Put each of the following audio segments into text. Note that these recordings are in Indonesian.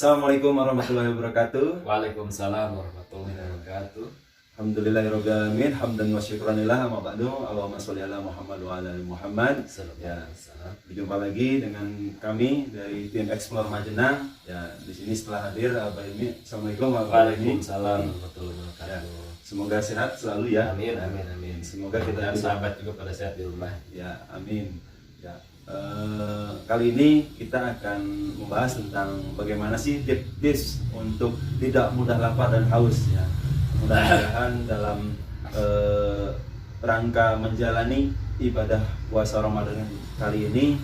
Assalamualaikum warahmatullahi wabarakatuh. Waalaikumsalam warahmatullahi wabarakatuh. Alhamdulillahirabbil alamin, hamdan wa syukranillah, amma ba'du. Allahumma sholli ala Muhammad wa ala ali Muhammad. Ya, berjumpa lagi dengan kami dari tim Explore Majenang. Ya, di sini setelah hadir Abah Ilmi. Assalamualaikum Waalaikumsalam warahmatullahi wabarakatuh. Semoga sehat selalu ya. Amin, amin, amin. Semoga kita dan sahabat juga pada sehat di rumah. Ya, amin. Ya. Kali ini kita akan membahas tentang bagaimana sih tips untuk tidak mudah lapar dan haus ya. Mudah-mudahan dalam rangka menjalani ibadah puasa Ramadan kali ini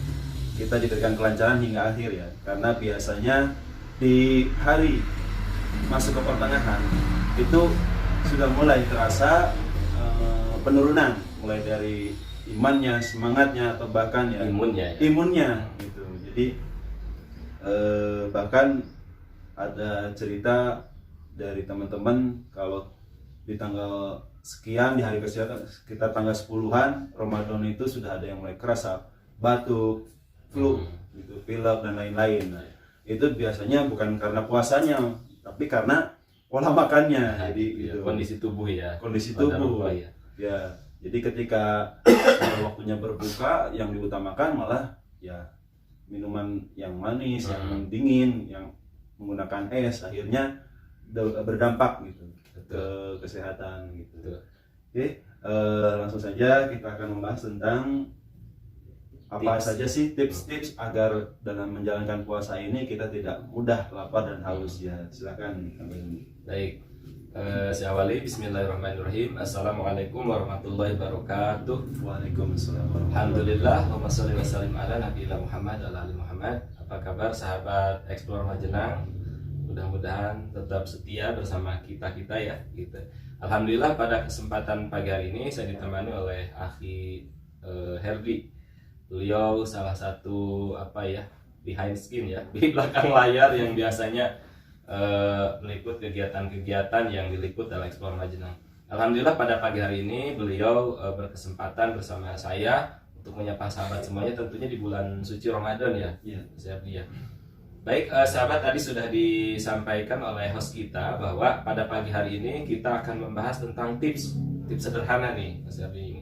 kita diberikan kelancaran hingga akhir ya. Karena biasanya di hari masuk ke pertengahan itu sudah mulai terasa penurunan, mulai dari imannya, semangatnya, atau bahkan ya imunnya gitu. Jadi bahkan ada cerita dari teman-teman kalau di tanggal sekian, di hari kesehatan sekitar tanggal 10-an Ramadan itu sudah ada yang mulai kerasa batuk, flu, gitu, pilek dan lain-lain. Nah, itu biasanya bukan karena puasanya, tapi karena pola makannya. Jadi ya, gitu. kondisi tubuh ya. Kondisi tubuh. Ya. Jadi ketika waktunya berbuka, yang diutamakan malah ya minuman yang manis, yang dingin, yang menggunakan es, akhirnya berdampak gitu ke kesehatan gitu. Oke, langsung saja kita akan membahas tentang apa saja sih tips-tips agar dalam menjalankan puasa ini kita tidak mudah lapar dan haus ya. Silakan. Baik. Saya awali, bismillahirrahmanirrahim. Assalamualaikum warahmatullahi wabarakatuh. Waalaikumsalam. Alhamdulillah, Allahumma sholli wa sallim ala nabiyina Muhammad ala ali Muhammad. Apa kabar sahabat Explore Majenang? Mudah-mudahan tetap setia bersama kita ya gitu. Alhamdulillah pada kesempatan pagi hari ini saya ditemani oleh Akhi Herdi. Beliau salah satu behind screen ya, di belakang layar yang biasanya meliput kegiatan-kegiatan yang diliput dalam Explore Majenang. Alhamdulillah pada pagi hari ini beliau berkesempatan bersama saya untuk menyapa sahabat semuanya, tentunya di bulan suci Ramadan ya. Ya. Baik, sahabat, tadi sudah disampaikan oleh host kita bahwa pada pagi hari ini kita akan membahas tentang tips sederhana nih, Mas Ardi ini.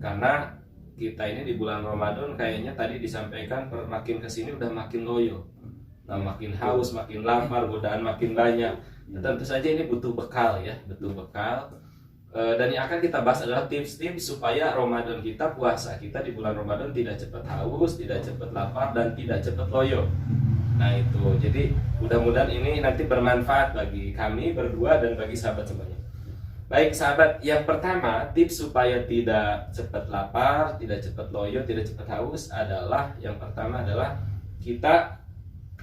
Karena kita ini di bulan Ramadan kayaknya tadi disampaikan makin kesini udah makin loyo. Nah, makin haus, makin lapar, godaan makin banyak. Nah, tentu saja ini butuh bekal ya, dan yang akan kita bahas adalah tips-tips supaya Ramadan kita, puasa kita di bulan Ramadan tidak cepat haus, tidak cepat lapar, dan tidak cepat loyo. Nah itu, jadi mudah-mudahan ini nanti bermanfaat bagi kami berdua dan bagi sahabat semuanya. Baik sahabat, yang pertama tips supaya tidak cepat lapar, tidak cepat loyo, tidak cepat haus adalah, yang pertama adalah kita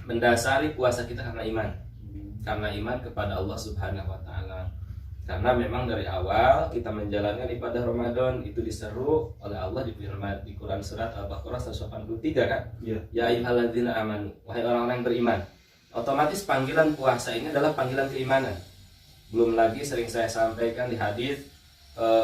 mendasari puasa kita karena iman kepada Allah Subhanahu wa taala. Karena memang dari awal kita menjalankan ibadah Ramadan itu diseru oleh Allah di Quran surat Al-Baqarah 183 kan? Ya ayyuhalladzina amanu, wahai orang-orang yang beriman. Otomatis panggilan puasa ini adalah panggilan keimanan. Belum lagi sering saya sampaikan di hadis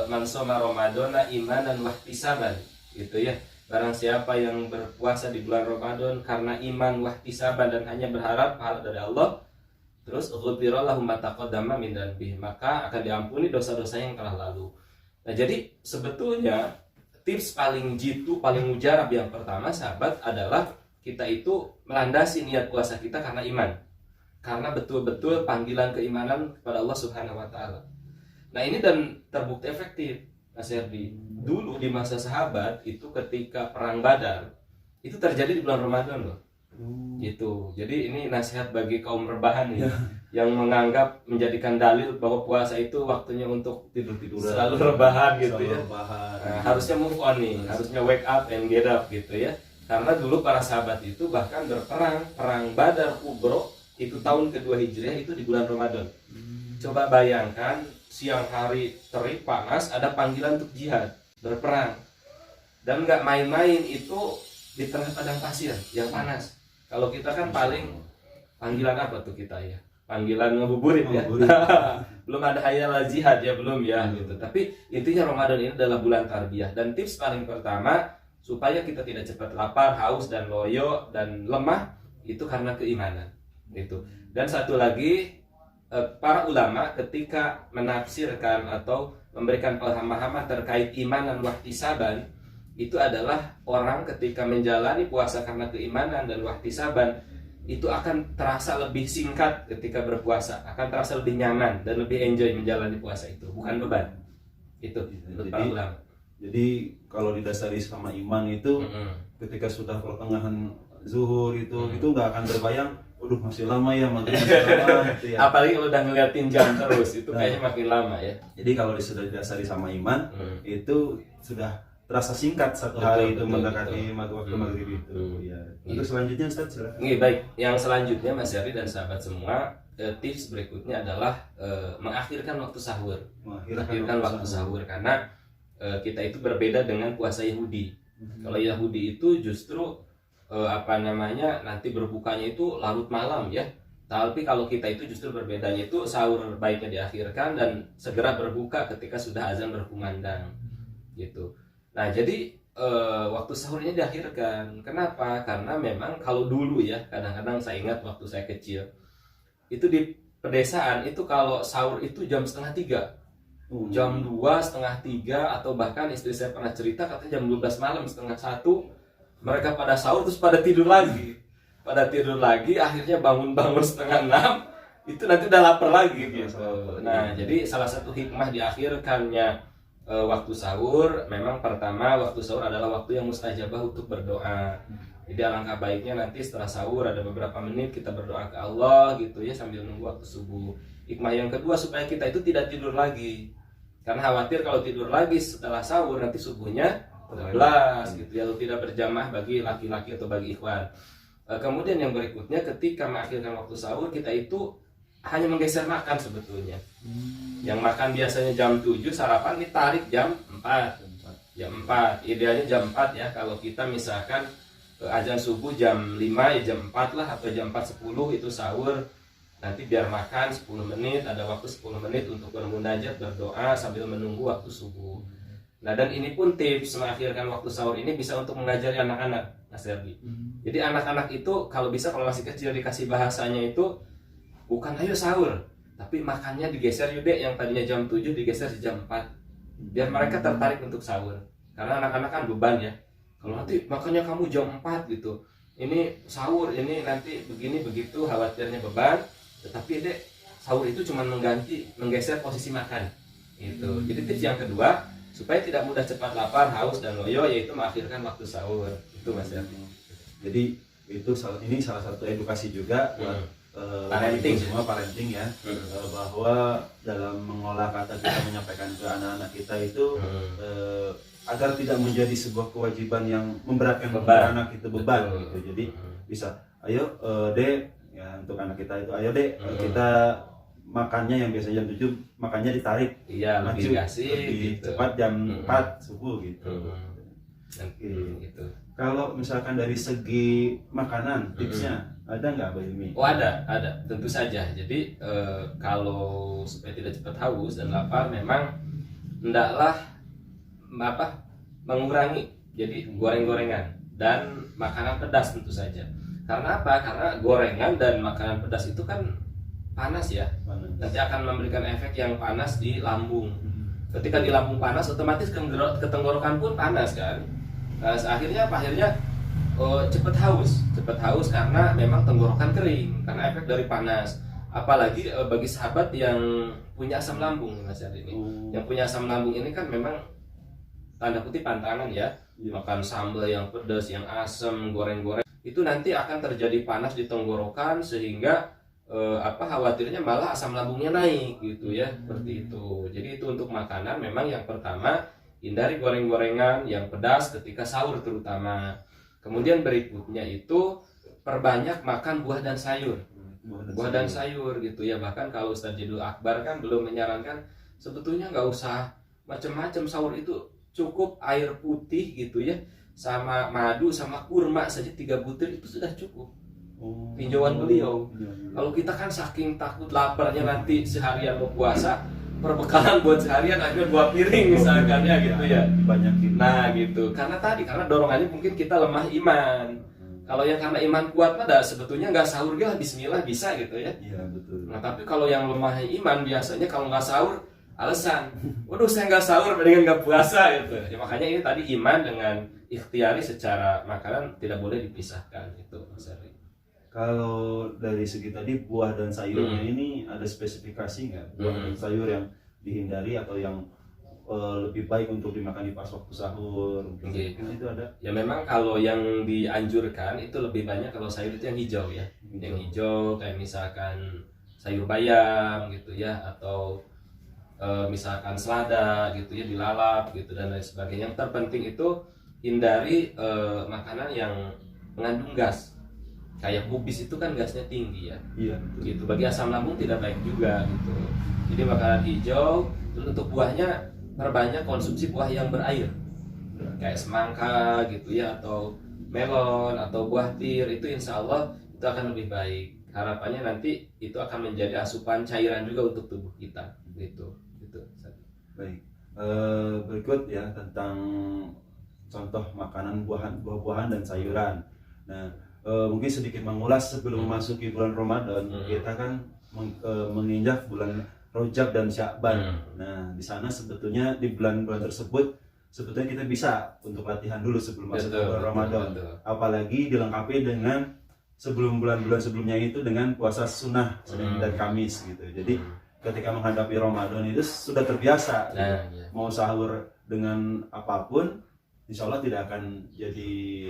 man shoma ramadhana imanan wahtisaban, gitu ya. Barang siapa yang berpuasa di bulan Ramadan karena iman wahtisaban dan hanya berharap pahala dari Allah, terus ghufira lahu ma taqaddama min dzanbihi, maka akan diampuni dosa-dosa yang telah lalu. Nah, jadi sebetulnya tips paling jitu, paling mujarab yang pertama sahabat adalah kita itu melandasi niat puasa kita karena iman. Karena betul-betul panggilan keimanan kepada Allah Subhanahu wa taala. Nah, ini dan terbukti efektif, Mas Herdi. Dulu di masa sahabat itu ketika perang Badar itu terjadi di bulan Ramadan loh. Gitu. Jadi ini nasihat bagi kaum rebahan nih yang menganggap menjadikan dalil bahwa puasa itu waktunya untuk tidur-tiduran, selalu rebahan gitu ya. Nah, harusnya move on nih, harusnya wake up and get up gitu ya. Karena dulu para sahabat itu bahkan perang Badar Kubro itu tahun kedua Hijriah itu di bulan Ramadan. Coba bayangkan siang hari terik panas ada panggilan untuk jihad, berperang. Dan nggak main-main itu di tengah padang pasir yang panas. Kalau kita kan paling panggilan apa tuh kita ya? Panggilan ngebuburit ya. Belum ada hayal jihad ya, belum ya gitu. Tapi intinya Ramadan ini adalah bulan tarbiyah, dan tips paling pertama supaya kita tidak cepat lapar, haus dan loyo dan lemah itu karena keimanan. Itu. Dan satu lagi, para ulama ketika menafsirkan atau memberikan pemahaman terkait iman dan wahtisaban, itu adalah orang ketika menjalani puasa karena keimanan dan wahtisaban itu akan terasa lebih singkat ketika berpuasa, akan terasa lebih nyaman dan lebih enjoy menjalani puasa itu, bukan beban. Itu menurut para ulama. Jadi kalau didasari sama iman itu, ketika sudah pertengahan zuhur itu nggak akan terbayang, waduh masih lama ya, maghrib masih lama gitu ya. Apalagi kalau udah ngeliatin jam terus, itu kayaknya makin lama ya. Jadi kalau sudah didasari sama iman, itu sudah terasa singkat satu hari itu mendekati waktu maghrib itu. Ya. Untuk selanjutnya Ustaz silakan. Baik, yang selanjutnya Mas Yari dan sahabat semua, tips berikutnya adalah mengakhirkan waktu sahur. Mengakhirkan waktu sahur karena kita itu berbeda dengan puasa Yahudi. Kalau Yahudi itu justru nanti berbukanya itu larut malam ya. Tapi kalau kita itu justru berbedanya itu sahur baiknya diakhirkan dan segera berbuka ketika sudah azan berkumandang gitu. Nah, jadi waktu sahurnya diakhirkan. Kenapa? Karena memang kalau dulu ya, kadang-kadang saya ingat waktu saya kecil itu di pedesaan itu kalau sahur itu jam 2:30. Jam 2, 2:30, atau bahkan istri saya pernah cerita katanya jam 12 malam, 12:30 mereka pada sahur terus pada tidur lagi. Akhirnya bangun-bangun 5:30 itu nanti udah lapar lagi gitu. Nah, jadi salah satu hikmah diakhirkannya waktu sahur, memang pertama waktu sahur adalah waktu yang mustajabah untuk berdoa. Jadi alangkah baiknya nanti setelah sahur ada beberapa menit kita berdoa ke Allah gitu ya, sambil nunggu waktu subuh. Hikmah yang kedua supaya kita itu tidak tidur lagi, karena khawatir kalau tidur lagi setelah sahur nanti subuhnya belas gitu ya, tidak berjamaah bagi laki-laki atau bagi ikhwan. Kemudian yang berikutnya, ketika mengakhirkan waktu sahur kita itu hanya menggeser makan sebetulnya. Yang makan biasanya jam 7 sarapan ditarik jam 4. Jam 4, idealnya jam 4 ya. Kalau kita misalkan azan subuh jam 5 ya jam 4 lah, atau jam 4:10 itu sahur. Nanti biar makan 10 menit, ada waktu 10 menit untuk bermunajat, berdoa sambil menunggu waktu subuh. Nah, dan ini pun tips mengakhirkan waktu sahur ini bisa untuk mengajari anak-anak, Mas Herdi. Jadi anak-anak itu kalau bisa, kalau masih kecil dikasih bahasanya itu bukan ayo sahur, tapi makannya digeser yuk dek, yang tadinya jam 7 digeser jam 4. Biar mereka tertarik untuk sahur. Karena anak-anak kan beban ya. Kalau nanti makannya kamu jam 4 gitu, ini sahur, ini nanti begini begitu, khawatirnya beban. Tetapi dek, sahur itu cuma menggeser posisi makan gitu. Jadi tips yang kedua, supaya tidak mudah cepat lapar, haus dan loyo, yaitu mengakhirkan waktu sahur. Itu Mas ya. Jadi itu ini salah satu edukasi juga buat parenting semua, parenting ya, bahwa dalam mengolah kata kita menyampaikan ke anak-anak kita itu agar tidak menjadi sebuah kewajiban yang memberatkan anak itu, beban gitu. Jadi bisa, ayo dek ya, untuk anak kita itu, ayo dek kita makannya yang biasanya jam 7 makannya ditarik, iya, maju lebih gitu. cepat jam 4 subuh gitu. Gitu. Kalau misalkan dari segi makanan tipsnya ada nggak Mbak Yumi? Oh ada tentu saja. Jadi kalau supaya tidak cepat haus dan lapar, memang hendaklah mengurangi jadi goreng-gorengan dan makanan pedas tentu saja. Karena apa? Karena gorengan dan makanan pedas itu kan panas ya, nanti akan memberikan efek yang panas di lambung. Ketika di lambung panas, otomatis ke tenggorokan pun panas kan. Akhirnya apa? Akhirnya cepat haus karena memang tenggorokan kering karena efek dari panas. Apalagi bagi sahabat yang punya asam lambung, Mas Yadi ini. Yang punya asam lambung ini kan memang tanda kutip pantangan ya. Makan sambal yang pedas, yang asam, goreng-goreng, itu nanti akan terjadi panas di tenggorokan sehingga khawatirnya malah asam lambungnya naik gitu ya, seperti itu. Jadi itu untuk makanan, memang yang pertama hindari goreng-gorengan yang pedas ketika sahur terutama. Kemudian berikutnya itu perbanyak makan buah dan sayur. Buah dan sayur gitu ya. Bahkan kalau Ustaz Jidul Akbar kan belum menyarankan sebetulnya nggak usah macam-macam sahur, itu cukup air putih gitu ya, sama madu sama kurma saja 3 butir itu sudah cukup. Tinjauan beliau. Kalau kita kan saking takut laparnya nanti seharian mau puasa, perbekalan buat seharian akhirnya 2 piring misalkan ya gitu ya, banyakin. Nah gitu, karena dorongannya mungkin kita lemah iman. Kalau yang karena iman kuat pada sebetulnya nggak sahur ya Bismillah bisa gitu ya. Iya betul. Nah tapi kalau yang lemah iman biasanya kalau nggak sahur alasan, waduh saya nggak sahur mendingan nggak puasa gitu. Ya, makanya ini tadi iman dengan ikhtiari secara makanan tidak boleh dipisahkan itu Mas Ari. Kalau dari segi tadi buah dan sayurnya ini ada spesifikasi nggak buah dan sayur yang dihindari atau yang lebih baik untuk dimakan di pas waktu sahur? Okay. Itu ada. Ya memang kalau yang dianjurkan itu lebih banyak kalau sayur itu yang hijau ya. Yang hijau kayak misalkan sayur bayam gitu ya, atau misalkan selada gitu ya dilalap gitu dan lain sebagainya. Yang terpenting itu hindari makanan yang mengandung gas. Kayak kubis itu kan gasnya tinggi ya. Iya. Gitu. Bagi asam lambung tidak baik juga gitu. Jadi makanan hijau. Terus untuk buahnya perbanyak konsumsi buah yang berair kayak semangka gitu ya, atau melon atau buah tir. Itu insya Allah itu akan lebih baik. Harapannya nanti itu akan menjadi asupan cairan juga untuk tubuh kita gitu. Baik. Berikut ya tentang contoh makanan buah-buahan dan sayuran. Nah, mungkin sedikit mengulas sebelum memasuki bulan Ramadan. Kita kan menginjak bulan Rojab dan Sya'ban. Nah, di sana sebetulnya di bulan-bulan tersebut sebetulnya kita bisa untuk latihan dulu sebelum masuk ke bulan Ramadan. Apalagi dilengkapi dengan sebelum bulan-bulan sebelumnya itu dengan puasa sunnah Senin dan Kamis gitu. Jadi ketika menghadapi Ramadan itu sudah terbiasa. Gitu. Mau sahur dengan apapun, insya Allah tidak akan jadi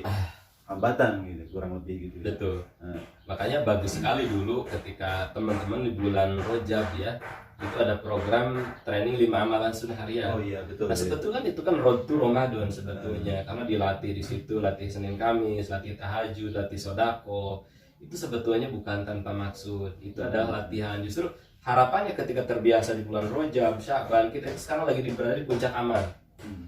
hambatan gitu, kurang lebih gitu. Betul. Nah, makanya bagus sekali dulu ketika teman-teman di bulan Rojab ya, itu ada program training 5 amalan sunnah harian. Oh iya betul. Nah sebetulnya itu kan road to Ramadan sebetulnya, karena dilatih di situ, latih Senin Kamis, latih tahajud, latih sodako. Itu sebetulnya bukan tanpa maksud. Itu adalah latihan. Justru harapannya ketika terbiasa di bulan Rojab, Sya'ban, kita sekarang lagi berada di puncak amal.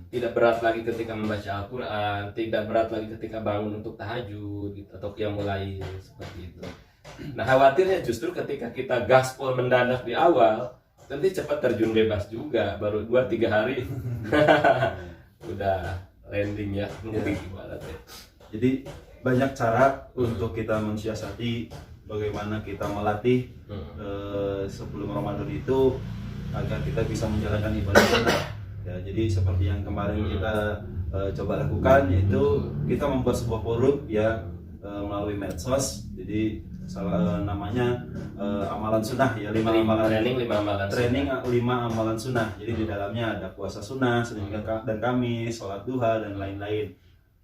Tidak berat lagi ketika membaca Al-Quran, tidak berat lagi ketika bangun untuk tahajud gitu, atau qiyamul lail seperti itu. Nah khawatirnya justru ketika kita gaspol mendadak di awal, nanti cepat terjun bebas juga, baru 2-3 hari udah landing ya, mungkin ibaratnya. Jadi banyak cara untuk kita mensiasati bagaimana kita melatih sebelum Ramadan itu agar kita bisa menjalankan ibadah sunnah. Ya, jadi seperti yang kemarin kita coba lakukan, yaitu kita membuat sebuah forum ya melalui medsos. Jadi namanya amalan sunnah ya, 5 amalan training 5 amalan sunnah. Jadi di dalamnya ada puasa sunnah, Senin dan Kamis, sholat duha dan lain-lain.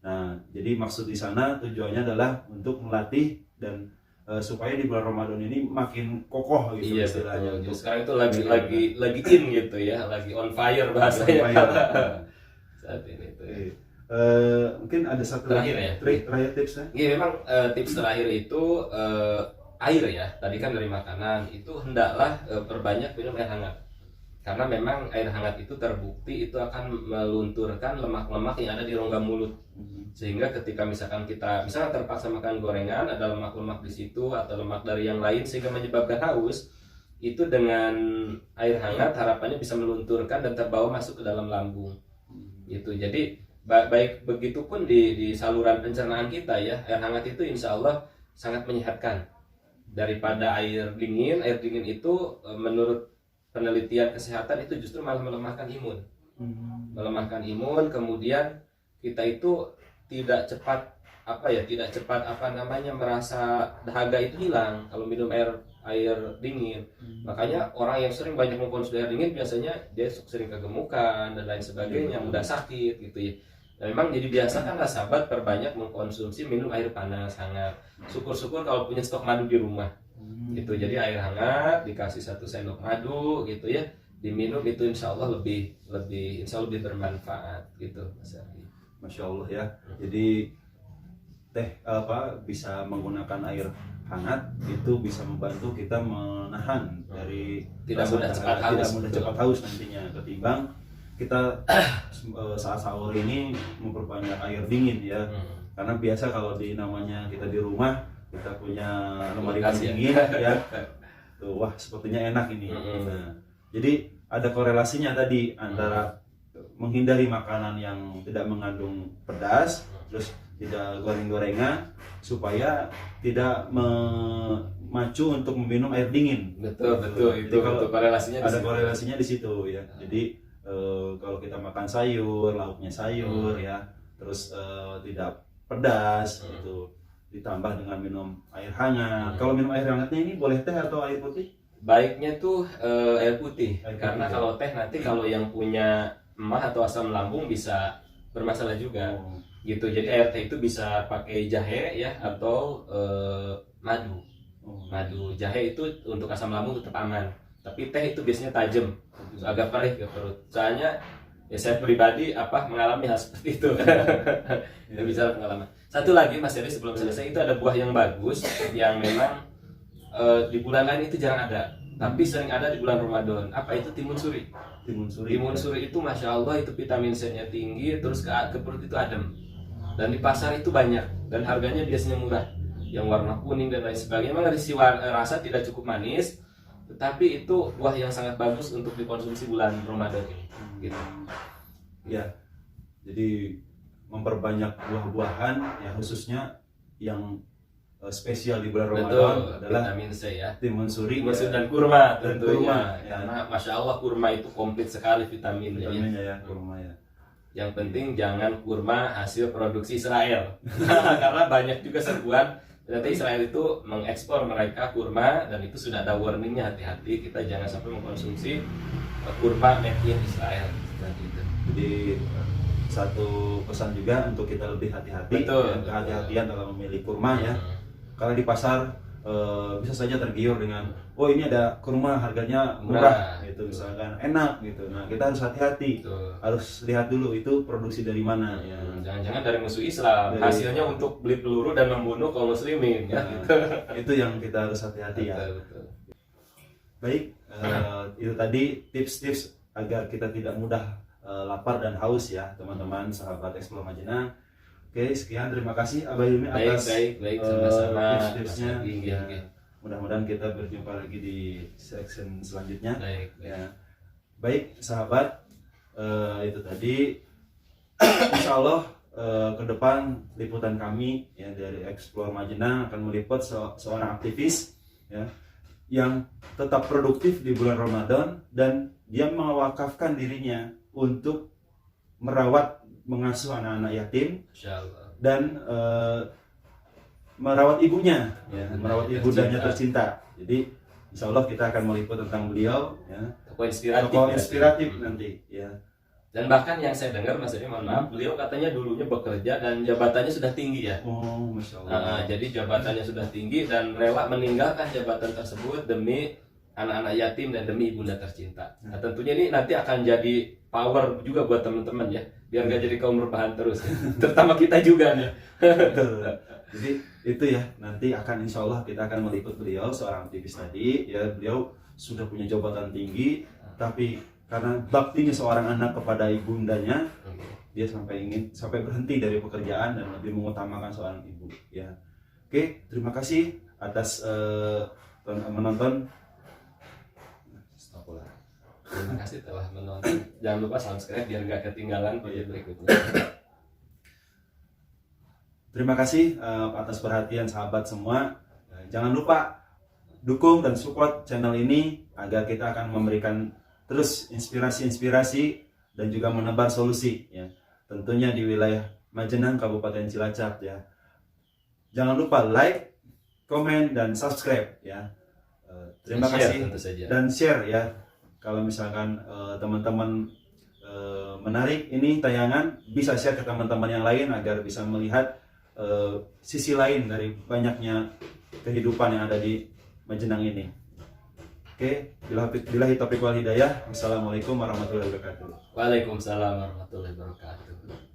Nah, jadi maksud di sana tujuannya adalah untuk melatih dan supaya di bulan Ramadan ini makin kokoh gitu istilahnya. Sekarang itu lagi in gitu ya, lagi on fire bahasanya. Saat ini tuh. Mungkin ada satu terakhir ya. Terakhir tipsnya. Iya memang tips terakhir itu air ya. Tadi kan dari makanan itu hendaklah perbanyak minum air hangat. Karena memang air hangat itu terbukti itu akan melunturkan lemak-lemak yang ada di rongga mulut. Sehingga ketika misalkan kita terpaksa makan gorengan, ada lemak-lemak di situ atau lemak dari yang lain sehingga menyebabkan haus, itu dengan air hangat harapannya bisa melunturkan dan terbawa masuk ke dalam lambung. Gitu. Jadi baik begitupun di saluran pencernaan kita ya, air hangat itu insya Allah sangat menyehatkan daripada air dingin. Air dingin itu menurut penelitian kesehatan itu justru malah melemahkan imun. Melemahkan imun, kemudian kita itu tidak cepat merasa dahaga itu hilang kalau minum air dingin. Makanya orang yang sering banyak mengkonsumsi air dingin biasanya dia sering kegemukan dan lain sebagainya, mudah sakit gitu ya. Nah, memang jadi biasakanlah sahabat perbanyak mengkonsumsi minum air panas hangat. Syukur-syukur kalau punya stok madu di rumah. Gitu. Jadi air hangat dikasih 1 sendok madu gitu ya, diminum itu insya Allah lebih bermanfaat gitu Mas Ardi. Masya Allah ya. Jadi bisa menggunakan air hangat itu bisa membantu kita menahan dari tidak mudah cepat haus nantinya, ketimbang kita saat sahur ini memperbanyak air dingin ya. Karena biasa kalau namanya kita di rumah kita punya lemari dingin ya. Tuh, wah sepertinya enak ini. Nah, jadi ada korelasinya tadi antara menghindari makanan yang tidak mengandung pedas, terus tidak goreng-gorengan, supaya tidak memacu untuk meminum air dingin. Betul Jadi itu kalau korelasinya di ada situ. korelasinya di situ ya. Jadi kalau kita makan sayur, lauknya sayur ya, terus tidak pedas gitu, ditambah dengan minum air hangat. Kalau minum air hangatnya ini boleh teh atau air putih? Baiknya tuh air putih, Air putih, karena ya. kalau teh nanti kalau yang punya emah atau asam lambung bisa bermasalah juga. Oh, Gitu. Jadi air teh itu bisa pakai jahe ya atau madu. oh. Madu jahe itu untuk asam lambung tetap aman, tapi teh itu biasanya tajam, agak perih ke perut. Soalnya ya saya pribadi mengalami hal seperti itu. Ya. Bisa pengalaman. Satu lagi Mas Heri sebelum selesai, itu ada buah yang bagus yang memang di bulan lain itu jarang ada, tapi sering ada di bulan Ramadan. Apa itu? Timun suri. Timun suri. Timun suri itu masya Allah itu vitamin C-nya tinggi, terus ke perut itu adem. Dan di pasar itu banyak dan harganya biasanya murah, yang warna kuning dan lain sebagainya. Memang dari rasa tidak cukup manis, tetapi itu buah yang sangat bagus untuk dikonsumsi bulan Ramadan ini. Gitu. Ya, jadi memperbanyak buah-buahan ya, khususnya yang spesial di bulan Ramadan Betul, adalah vitamin C ya. timun suri, Timun suri ya, dan kurma dan tentunya. kurma, ya. Karena masya Allah kurma itu komplit sekali vitaminnya. Ya. vitaminnya ya, kurma ya. Yang penting jangan kurma hasil produksi Israel. Karena banyak juga serbuan ternyata Israel itu mengekspor mereka kurma, dan itu sudah ada warningnya, hati-hati kita jangan sampai mengkonsumsi kurma made in Israel seperti itu. Jadi satu pesan juga untuk kita lebih hati-hati, Betul, ya, kehati-hatian dalam memilih kurma ya. Kalau di pasar bisa saja tergiur dengan, oh ini ada kurma harganya murah, gitu misalkan, enak gitu. Nah kita harus hati-hati, Betul. harus lihat dulu itu produksi dari mana ya. Jangan-jangan dari musuh Islam, Dari- hasilnya untuk beli peluru dan membunuh kaum muslimin ya. Nah, itu yang kita harus hati-hati ya. Betul. Baik, itu tadi tips-tips agar kita tidak mudah lapar dan haus ya teman-teman sahabat Explore Majenang. Oke, sekian, terima kasih Abah Hilmi atas Baik, sama-sama. tips-tipsnya. Mas Adi, Ya, ya. mudah-mudahan kita berjumpa lagi di section selanjutnya. Baik. Ya. Baik sahabat, itu tadi insya Allah ke depan liputan kami ya dari Explore Majenang akan meliput seorang aktivis ya, yang tetap produktif di bulan Ramadan, dan dia mewakafkan dirinya untuk merawat, mengasuh anak-anak yatim Insya Allah. dan merawat ibunya ya, Ibundanya merawat ibundanya tercinta. tercinta. Jadi insya Allah kita akan meliput tentang beliau ya, Tokoh inspiratif. tokoh ya. inspiratif nanti ya. Dan bahkan yang saya dengar Mas Adi, mohon maaf, beliau katanya dulunya bekerja dan jabatannya sudah tinggi ya. Oh, masya Allah. Jadi jabatannya sudah tinggi dan rela meninggalkan jabatan tersebut demi anak-anak yatim dan demi ibunda tercinta. Nah tentunya ini nanti akan jadi power juga buat teman-teman ya, biar nggak jadi kaum rebahan terus, ya. Terutama kita juga nih. Betul. Jadi itu ya, nanti akan insya Allah kita akan meliput beliau, seorang aktivis tadi ya. Beliau sudah punya jabatan tinggi, tapi karena baktinya seorang anak kepada ibundanya, dia sampai berhenti dari pekerjaan dan lebih mengutamakan seorang ibu ya. Oke, terima kasih atas menonton. Stop lah. Terima kasih telah menonton. Jangan lupa subscribe biar nggak ketinggalan video berikutnya. Terima kasih atas perhatian sahabat semua. Jangan lupa dukung dan support channel ini agar kita akan memberikan terus inspirasi-inspirasi dan juga menebar solusi ya. Tentunya di wilayah Majenang, Kabupaten Cilacap ya. Jangan lupa like, komen, dan subscribe ya. Terima kasih Tentu saja. dan share ya. Kalau misalkan teman-teman menarik ini tayangan, bisa share ke teman-teman yang lain agar bisa melihat sisi lain dari banyaknya kehidupan yang ada di Majenang ini. Oke, billahi taufiq wal hidayah. Wassalamualaikum warahmatullahi wabarakatuh. Waalaikumsalam warahmatullahi wabarakatuh.